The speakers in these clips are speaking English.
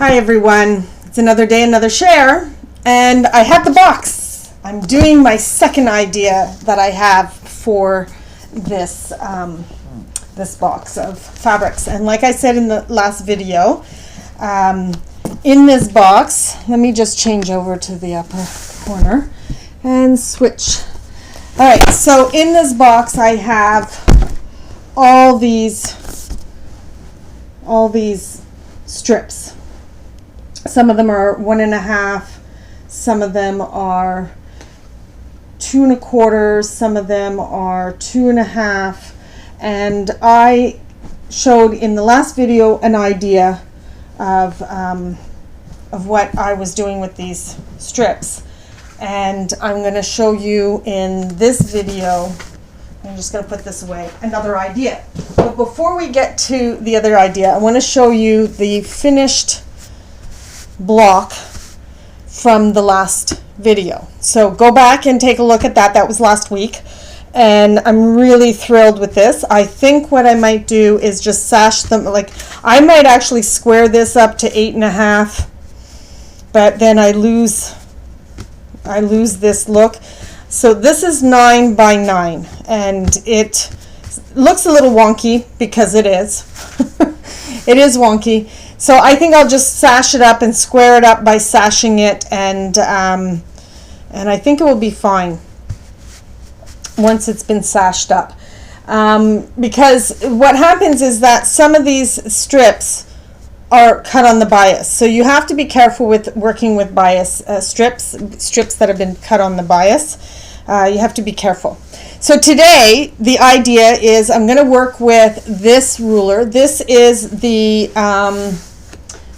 Hi everyone, it's another day, another share, and I have the box. I'm doing my second idea that I have for this this box of fabrics. And like I said in the last video, in this box, let me just change over to the upper corner and switch. All right, so in this box I have all these strips. Some of them are 1.5, some of them are 2 1/4, some of them are 2.5, and I showed in the last video an idea of what I was doing with these strips, and I'm going to show you in this video. I'm just going to put this away, another idea. But before we get to the other idea, I want to show you the finished block from the last video. So go back and take a look at that. That was last week, and I'm really thrilled with this. I think what I might do is just sash them, like I might actually square this up to 8.5, but then I lose this look. So this is 9 by 9, and it looks a little wonky because it is. It is wonky. So I think I'll just sash it up and square it up by sashing it, and I think it will be fine once it's been sashed up. Because what happens is that some of these strips are cut on the bias, so you have to be careful with working with bias strips that have been cut on the bias. You have to be careful. So today the idea is I'm going to work with this ruler. This is the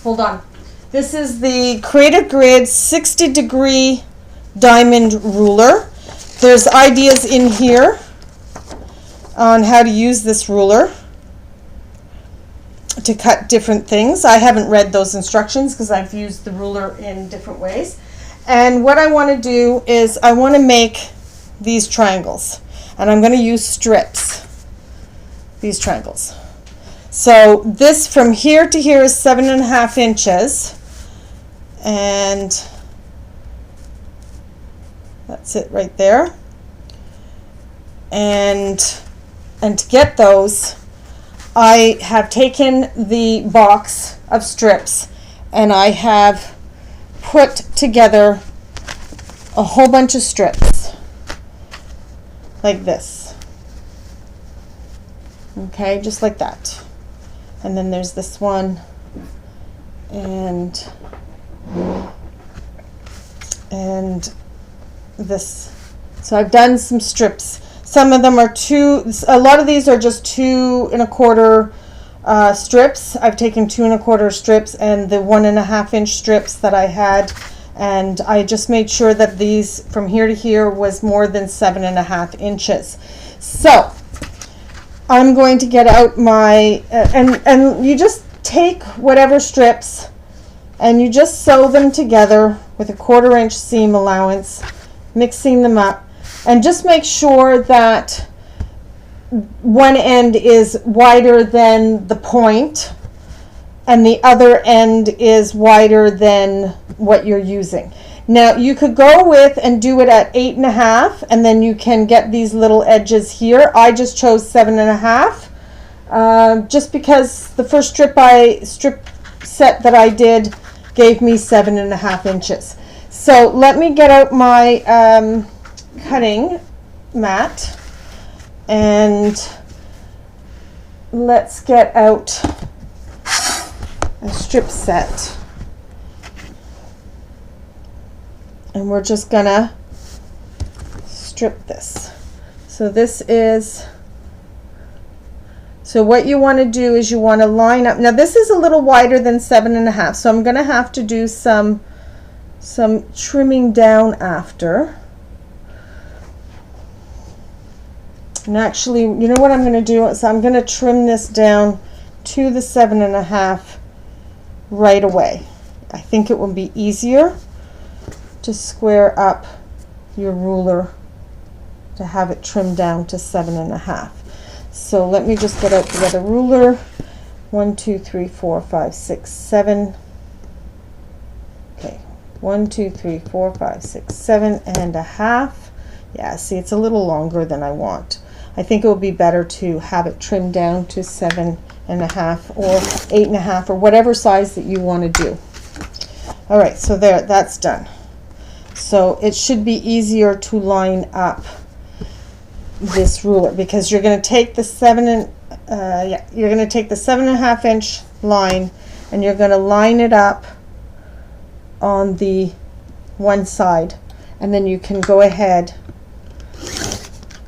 hold on. This is the Creative Grid 60-degree diamond ruler. There's ideas in here on how to use this ruler to cut different things. I haven't read those instructions because I've used the ruler in different ways. And what I want to do is I want to make these triangles, and I'm going to use strips, these triangles. So this from here to here is 7.5 inches, and that's it right there. And to get those, I have taken the box of strips and I have put together a whole bunch of strips like this. Okay, just like that. And then there's this one, and this. So I've done some strips. Some of them are a lot of these are just 2 1/4 strips. I've taken 2 1/4 strips and the 1.5 inch strips that I had, and I just made sure that these from here to here was more than 7.5 inches. So I'm going to get out my and you just take whatever strips and you just sew them together with a 1/4 inch seam allowance, mixing them up, and just make sure that one end is wider than the point and the other end is wider than what you're using. Now you could go with and do it at 8.5, and then you can get these little edges here. I just chose 7.5 just because the first strip set that I did gave me 7.5 inches. So let me get out my cutting mat, and let's get out a strip set. And we're just gonna strip this. So this is, so what you want to do is you want to line up. Now this is a little wider than 7.5, so I'm gonna have to do some trimming down after. And actually, you know what I'm gonna do is I'm gonna trim this down to the 7.5 right away. I think it will be easier to square up your ruler to have it trimmed down to 7.5. So let me just get out the other ruler. 1, 2, 3, 4, 5, 6, 7. 1, 2, 3, 4, 5, 6, 7.5. Yeah, see, it's a little longer than I want. I think it would be better to have it trimmed down to 7.5 or 8.5 or whatever size that you want to do. All right, so there, that's done. So it should be easier to line up this ruler, because you're going to take the 7.5 inch line and you're going to line it up on the one side, and then you can go ahead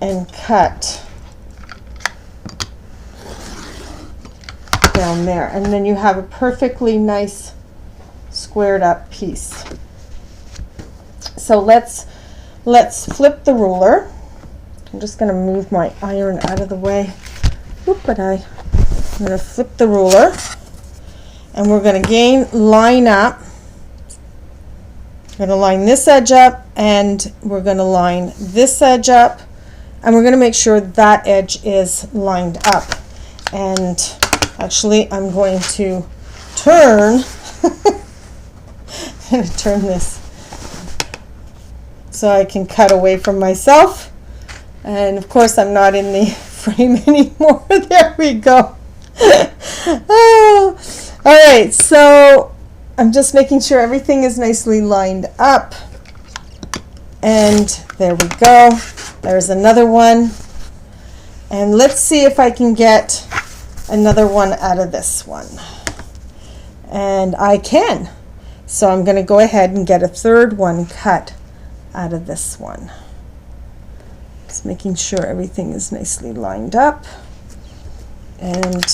and cut down there, and then you have a perfectly nice squared up piece. So let's flip the ruler. I'm just going to move my iron out of the way. I'm going to flip the ruler, and we're going to again line up. We're going to line this edge up, and we're going to line this edge up, and we're going to make sure that edge is lined up. And actually, I'm going to turn I'm going to turn this so I can cut away from myself. And of course, I'm not in the frame anymore. There we go. Oh. All right, so I'm just making sure everything is nicely lined up. And there we go. There's another one. And let's see if I can get another one out of this one. And I can. So I'm going to go ahead and get a third one cut out of this one. Just making sure everything is nicely lined up. And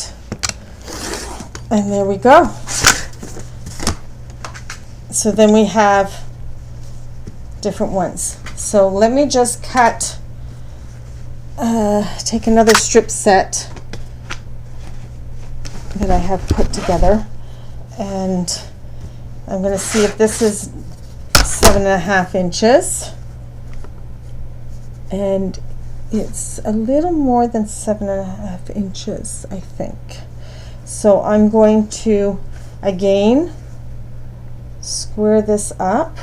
there we go. So then we have different ones. So let me just cut, take another strip set that I have put together, and I'm going to see if this is 7.5 inches, and it's a little more than 7.5 inches, I think. So I'm going to again square this up.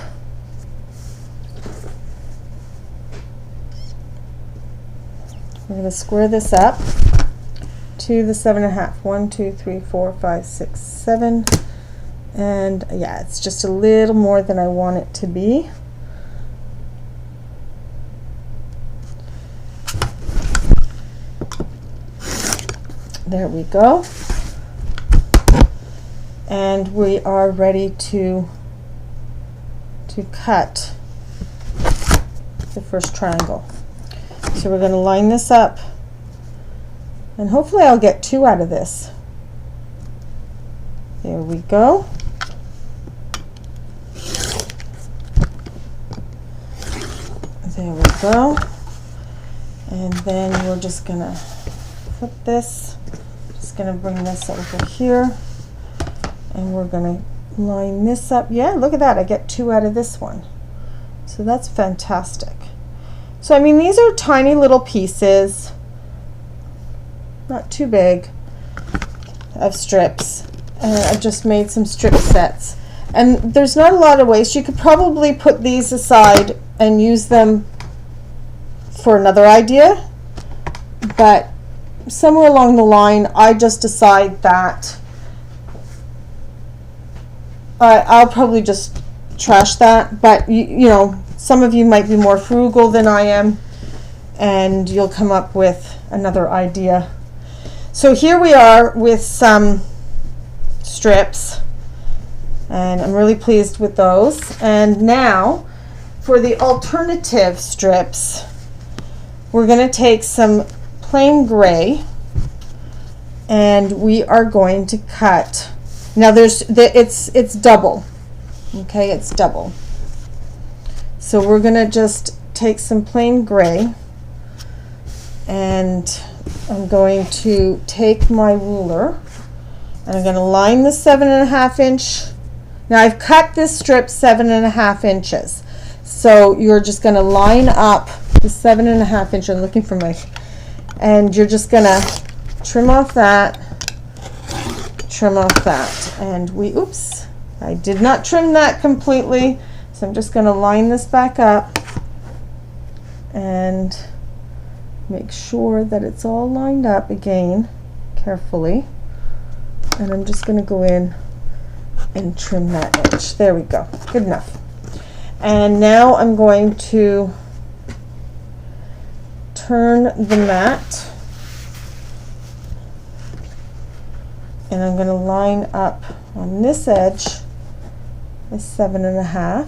We're going to square this up to the 7.5. 1, 2, 3, 4, 5, 6, 7. And yeah, it's just a little more than I want it to be. There we go. And we are ready to cut the first triangle. So we're going to line this up, and hopefully I'll get 2 out of this. There we go. There we go. And then we're just going to flip this. Just going to bring this over here, and we're going to line this up. Yeah, look at that. I get 2 out of this one. So that's fantastic. So I mean, these are tiny little pieces, not too big, of strips. And I've just made some strip sets. And there's not a lot of waste. You could probably put these aside and use them for another idea. But somewhere along the line, I just decide that I'll probably just trash that. But you know, some of you might be more frugal than I am, and you'll come up with another idea. So here we are with some strips, and I'm really pleased with those. And now for the alternative strips, we're going to take some plain gray, and we are going to cut. Now it's double. Okay, it's double. So we're going to just take some plain gray, and I'm going to take my ruler, and I'm going to line the 7.5 inch. Now I've cut this strip 7.5 inches. So you're just going to line up the 7.5 inch. I'm looking for my, and you're just going to trim off that, and oops, I did not trim that completely, so I'm just going to line this back up and make sure that it's all lined up again carefully. And I'm just going to go in and trim that edge. There we go. Good enough. And now I'm going to turn the mat, and I'm going to line up on this edge a 7.5.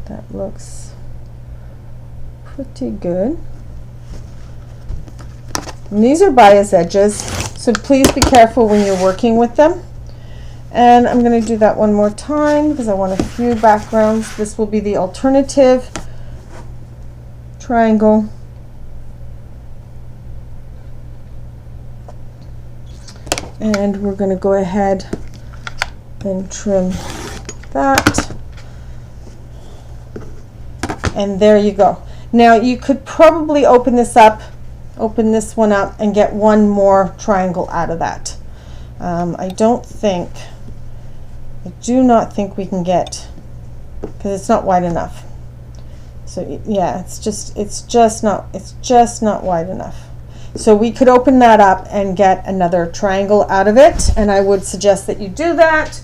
That looks pretty good. And these are bias edges, so please be careful when you're working with them. And I'm going to do that one more time because I want a few backgrounds. This will be the alternative triangle. And we're going to go ahead and trim that. And there you go. Now you could probably open this one up and get one more triangle out of that. I do not think we can get, because it's not wide enough. So yeah, it's just not wide enough. So we could open that up and get another triangle out of it, and I would suggest that you do that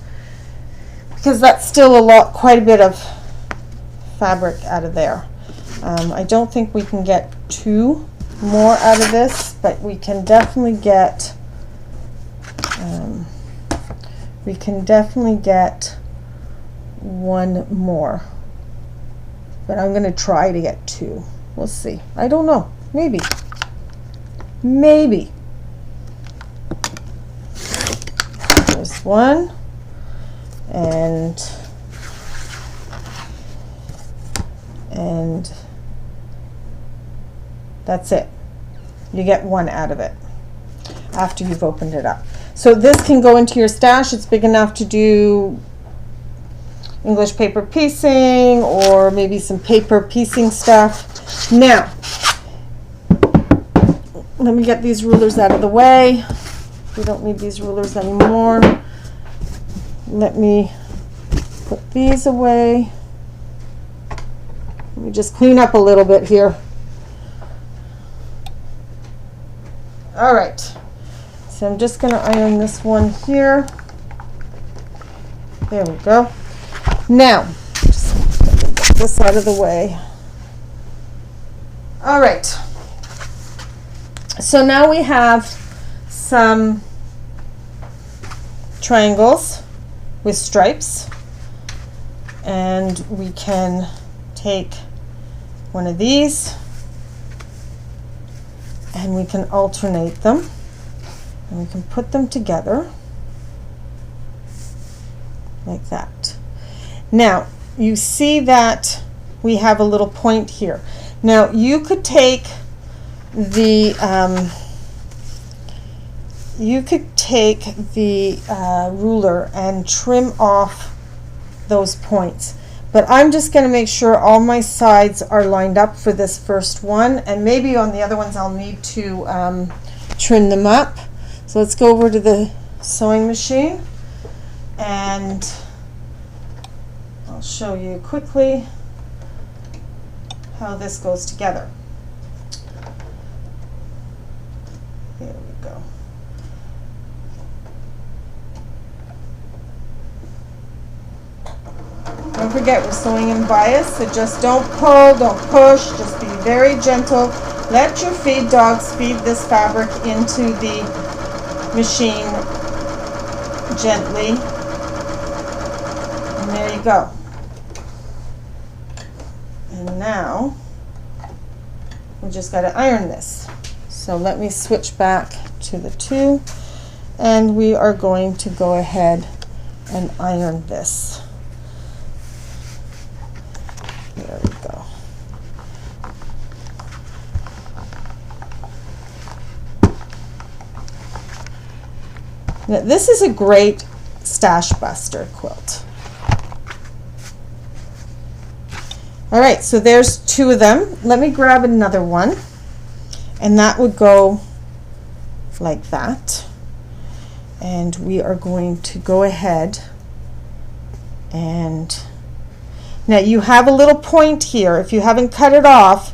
because that's still quite a bit of fabric out of there. I don't think we can get two more out of this, but we can definitely get one more. But I'm going to try to get two. We'll see. I don't know. Maybe. There's one. And that's it. You get one out of it after you've opened it up. So this can go into your stash. It's big enough to do English paper piecing or maybe some paper piecing stuff. Now, let me get these rulers out of the way. We don't need these rulers anymore. Let me put these away. Let me just clean up a little bit here. All right, so I'm just going to iron this one here. There we go. Now, just get this out of the way. All right, so now we have some triangles with stripes, and we can take one of these and we can alternate them, and we can put them together like that. Now you see that we have a little point here. Now you could take the ruler and trim off those points, but I'm just going to make sure all my sides are lined up for this first one, and maybe on the other ones I'll need to trim them up. So let's go over to the sewing machine and I'll show you quickly how this goes together. There we go. Don't forget, we're sewing in bias, so just don't pull, don't push, just be very gentle. Let your feed dogs feed this fabric into the machine gently. And there you go. And now we just got to iron this. So let me switch back to the two, and we are going to go ahead and iron this. There we go. Now, this is a great stash buster quilt. All right, so there's two of them. Let me grab another one. And that would go like that. And we are going to go ahead and now you have a little point here. If you haven't cut it off,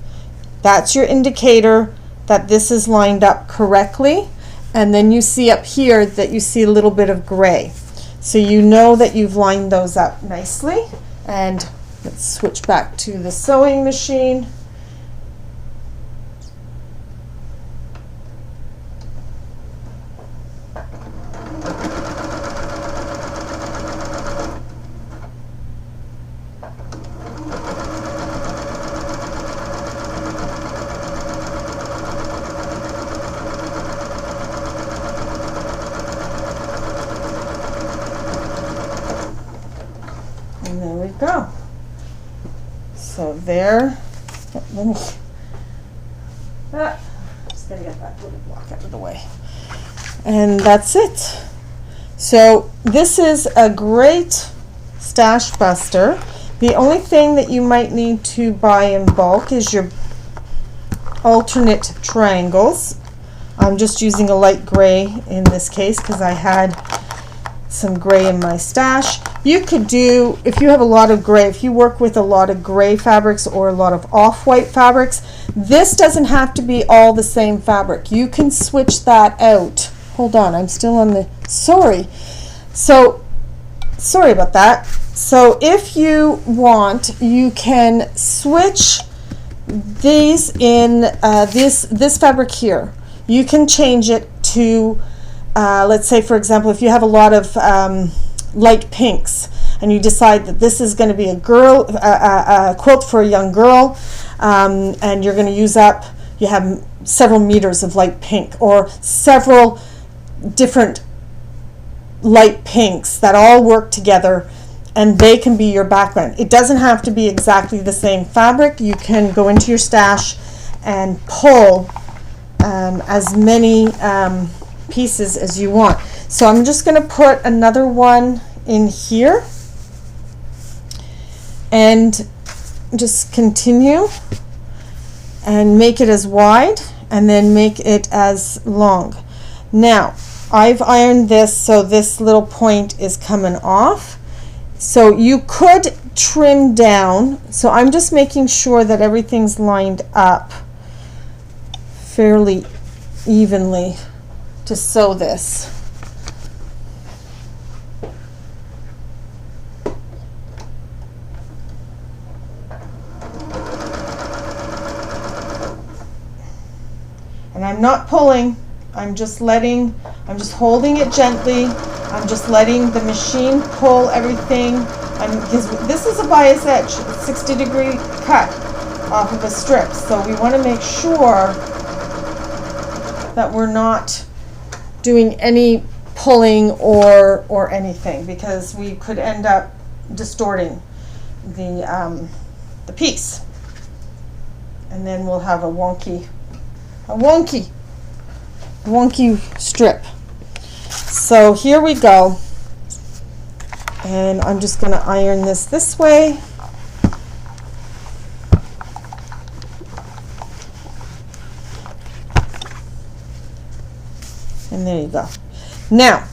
that's your indicator that this is lined up correctly. And then you see up here that you see a little bit of gray. So you know that you've lined those up nicely. And let's switch back to the sewing machine. And there we go. So there, let me, just gotta get that little block out of the way. And that's it. So this is a great stash buster. The only thing that you might need to buy in bulk is your alternate triangles. I'm just using a light gray in this case because I had some gray in my stash. You could do, if you have a lot of gray, if you work with a lot of gray fabrics or a lot of off-white fabrics, this doesn't have to be all the same fabric. You can switch that out. Hold on, I'm still on the, sorry about that. So if you want, you can switch these in this fabric here. You can change it to let's say, for example, if you have a lot of light pinks and you decide that this is going to be a quilt for a young girl, and you're going to use up, you have several meters of light pink or several different light pinks that all work together, and they can be your background. It doesn't have to be exactly the same fabric. You can go into your stash and pull as many pieces as you want. So I'm just going to put another one in here and just continue and make it as wide and then make it as long. Now I've ironed this so this little point is coming off. So you could trim down. So I'm just making sure that everything's lined up fairly evenly to sew this. And I'm not pulling, I'm just holding it gently. I'm just letting the machine pull everything. Because this is a bias edge, 60-degree cut off of a strip. So we want to make sure that we're not doing any pulling or anything, because we could end up distorting the piece, and then we'll have a wonky strip. So here we go, and I'm just going to iron this way. And there you go. Now,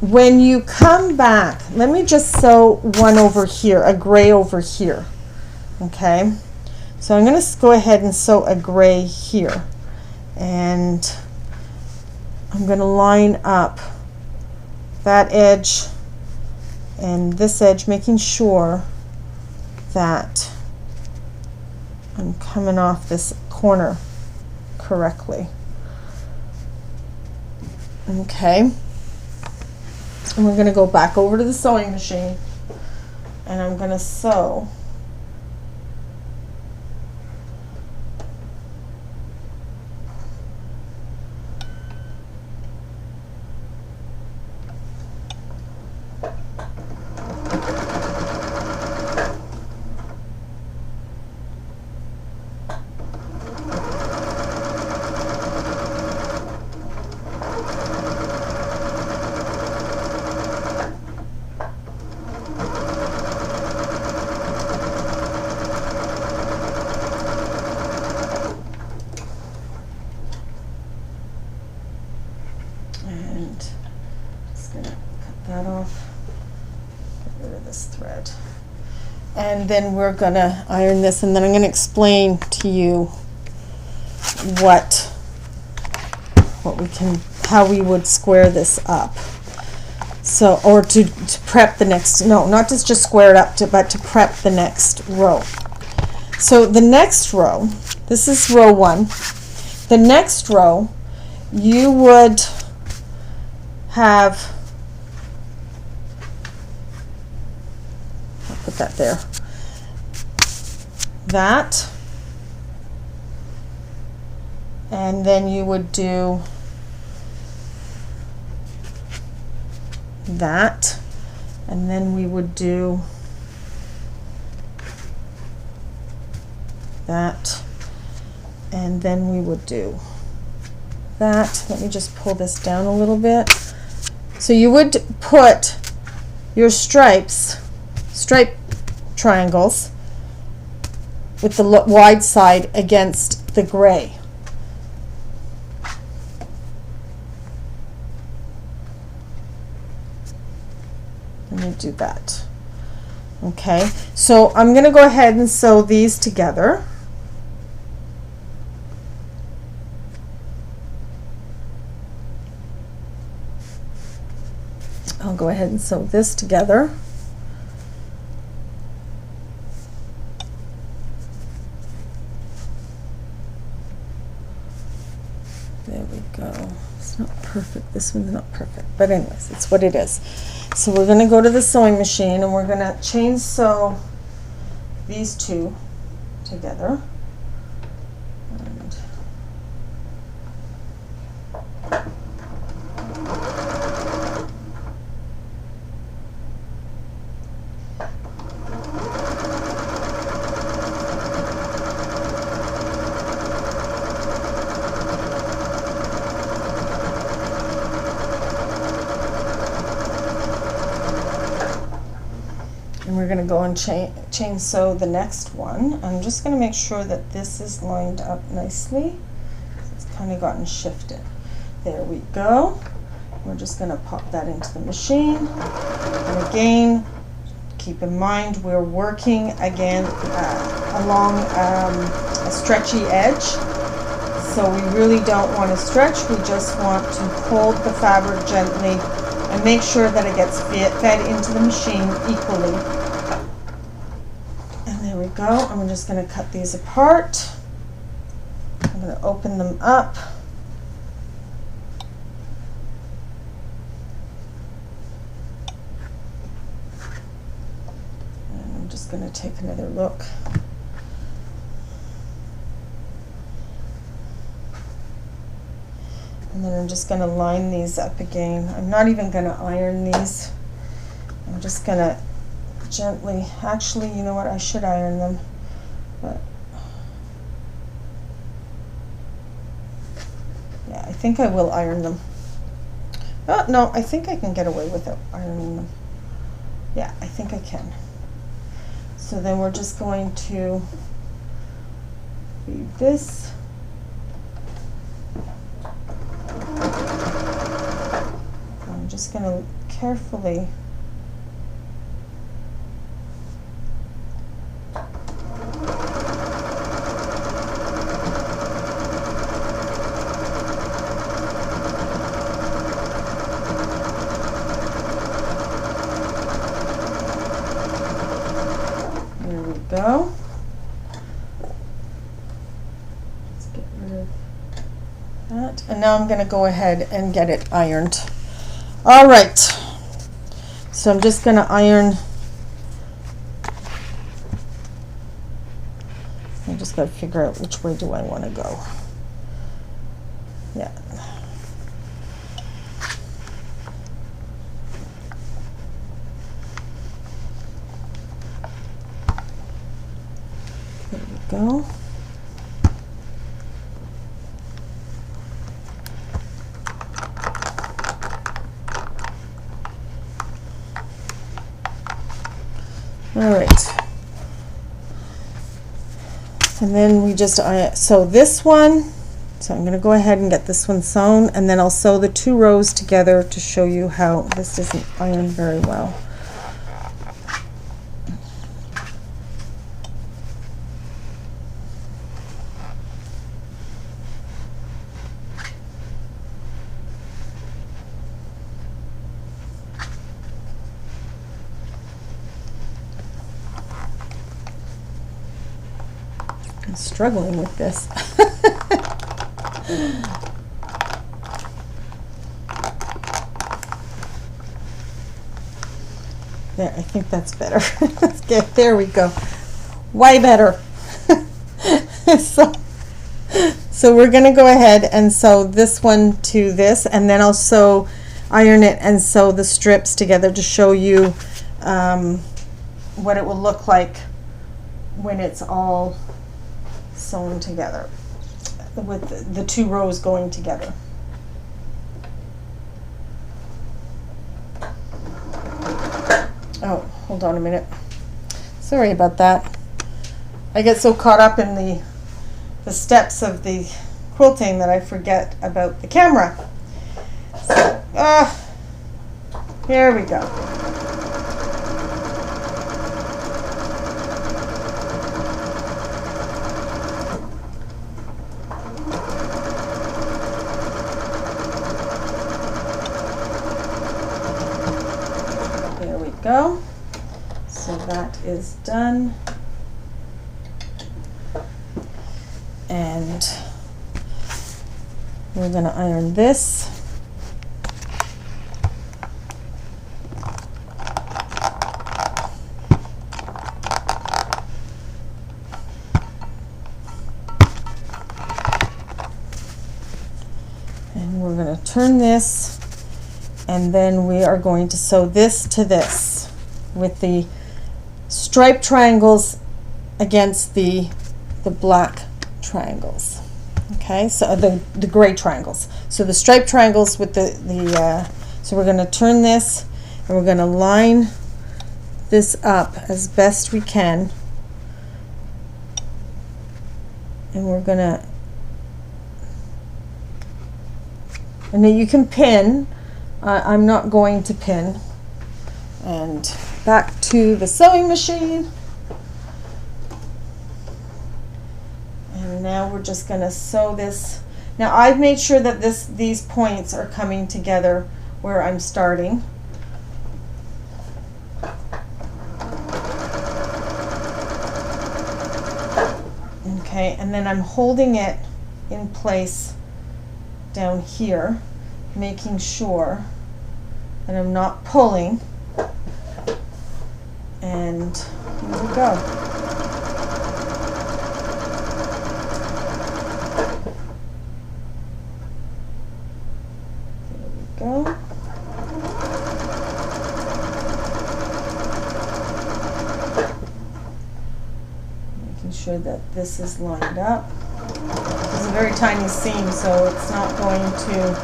when you come back, let me just sew one over here, a gray over here. Okay? So I'm going to go ahead and sew a gray here. And I'm going to line up that edge and this edge, making sure that I'm coming off this corner correctly. Okay, and we're going to go back over to the sewing machine, and I'm going to sew this thread. And then we're gonna iron this, and then I'm gonna explain to you how we would square this up. So, or to prep the next, no, not just square it up, but to prep the next row. So the next row, this is row 1. The next row, you would have, I'll put that there, that, and then you would do that, and then we would do that, and then we would do that. Let me just pull this down a little bit. So you would put your stripe triangles with the wide side against the gray. Let me do that. Okay, so I'm going to go ahead and sew these together. I'll go ahead and sew this together. There we go. It's not perfect. This one's not perfect, but anyways, it's what it is. So we're going to go to the sewing machine, and we're going to chain sew these two together. And we're going to go and chain sew the next one. I'm just going to make sure that this is lined up nicely. It's kind of gotten shifted. There we go. We're just going to pop that into the machine. And again, keep in mind we're working again along a stretchy edge. So we really don't want to stretch. We just want to hold the fabric gently and make sure that it gets fed into the machine equally. And there we go. I'm just going to cut these apart. I'm going to open them up. And I'm just going to take another look. And then I'm just going to line these up again. I'm not even going to iron these. I'm just going to gently, actually, you know what, I should iron them. But yeah, I think I will iron them. Oh, no, I think I can get away without ironing them. Yeah, I think I can. So then we're just going to leave this. I'm just going to carefully go. Let's get rid of that. And now I'm going to go ahead and get it ironed. All right. So I'm just going to iron. I just got to figure out which way do I want to go. Yeah. There we go. All right. And then we just sew this one. So I'm going to go ahead and get this one sewn, and then I'll sew the two rows together to show you how this isn't ironed very well. I'm struggling with this. There, I think that's better. Let's get, there we go. Way better. So we're going to go ahead and sew this one to this, and then I'll sew, iron it and sew the strips together to show you what it will look like when it's all sewn together with the two rows going together. Oh, hold on a minute. Sorry about that. I get so caught up in the steps of the quilting that I forget about the camera. So, here we go. There we go. So that is done. And we're going to iron this. And we're going to turn this, and then we are going to sew this to this with the striped triangles against the black triangles. Okay, so the gray triangles. So the striped triangles with so we're going to turn this, and we're going to line this up as best we can, and we're going to, and then you can pin. I'm not going to pin. And back to the sewing machine. And now we're just going to sew this. Now I've made sure that these points are coming together where I'm starting. Okay, and then I'm holding it in place down here, making sure that I'm not pulling. And here we go. There we go. Making sure that this is lined up. It's a very tiny seam, so it's not going to,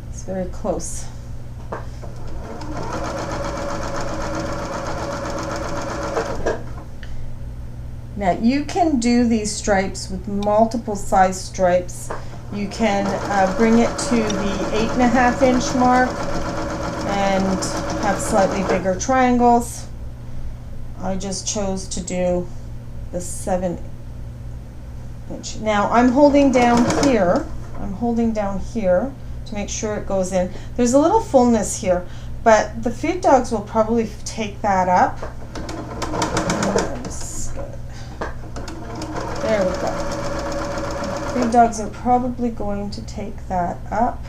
it's very close. Now you can do these stripes with multiple size stripes. You can bring it to the 8.5 inch mark and have slightly bigger triangles. I just chose to do the 7 inch. Now I'm holding down here. I'm holding down here to make sure it goes in. There's a little fullness here, but the feed dogs will probably take that up. There we go. Feed dogs are probably going to take that up,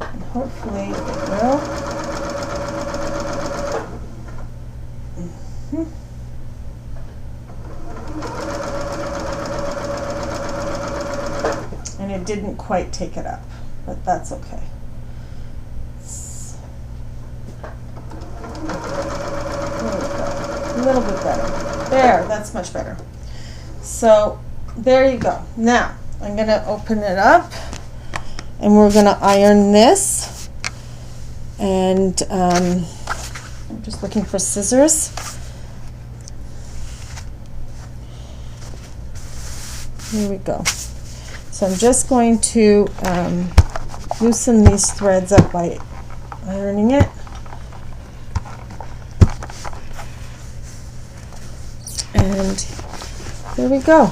and hopefully it will. And it didn't quite take it up, but that's okay. There we go. A little bit better. There, that's much better. So there you go. Now I'm going to open it up, and we're going to iron this. And I'm just looking for scissors. Here we go. So I'm just going to loosen these threads up by ironing it. And there we go.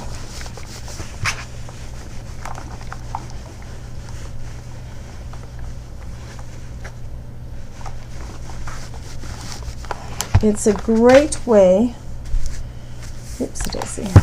It's a great way, oopsie daisy, see.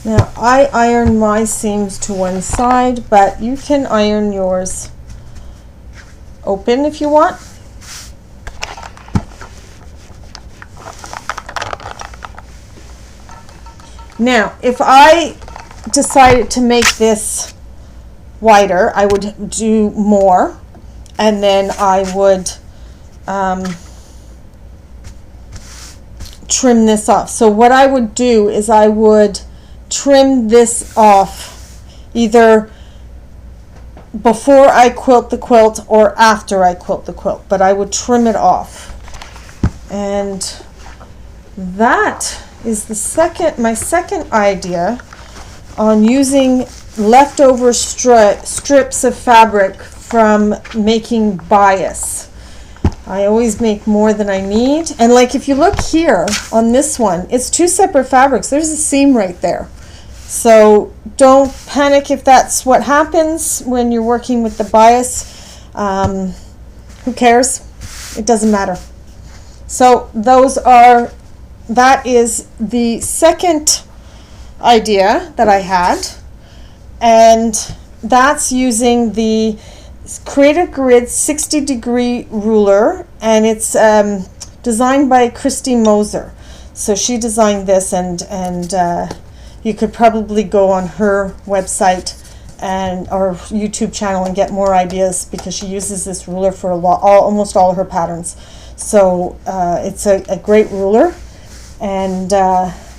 Now, I iron my seams to one side, but you can iron yours open if you want. Now, if I decided to make this wider, I would do more, and then I would trim this off. So what I would do is I would trim this off either before I quilt the quilt or after I quilt the quilt, but I would trim it off. And that is my second idea on using leftover strips of fabric from making bias. I always make more than I need, and like if you look here on this one, it's two separate fabrics. There's a seam right there. So don't panic if that's what happens when you're working with the bias. Who cares? It doesn't matter. So that is the second idea that I had, and that's using the Creative Grid 60-degree ruler, and it's designed by Christy Moser. So she designed this, and you could probably go on her website and or YouTube channel and get more ideas, because she uses this ruler for almost all of her patterns. So it's a great ruler, and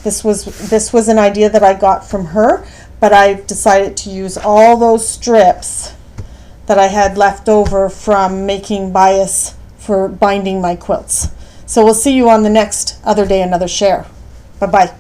this was an idea that I got from her, but I decided to use all those strips that I had left over from making bias for binding my quilts. So we'll see you on the next Other Day, Another Share. Bye-bye.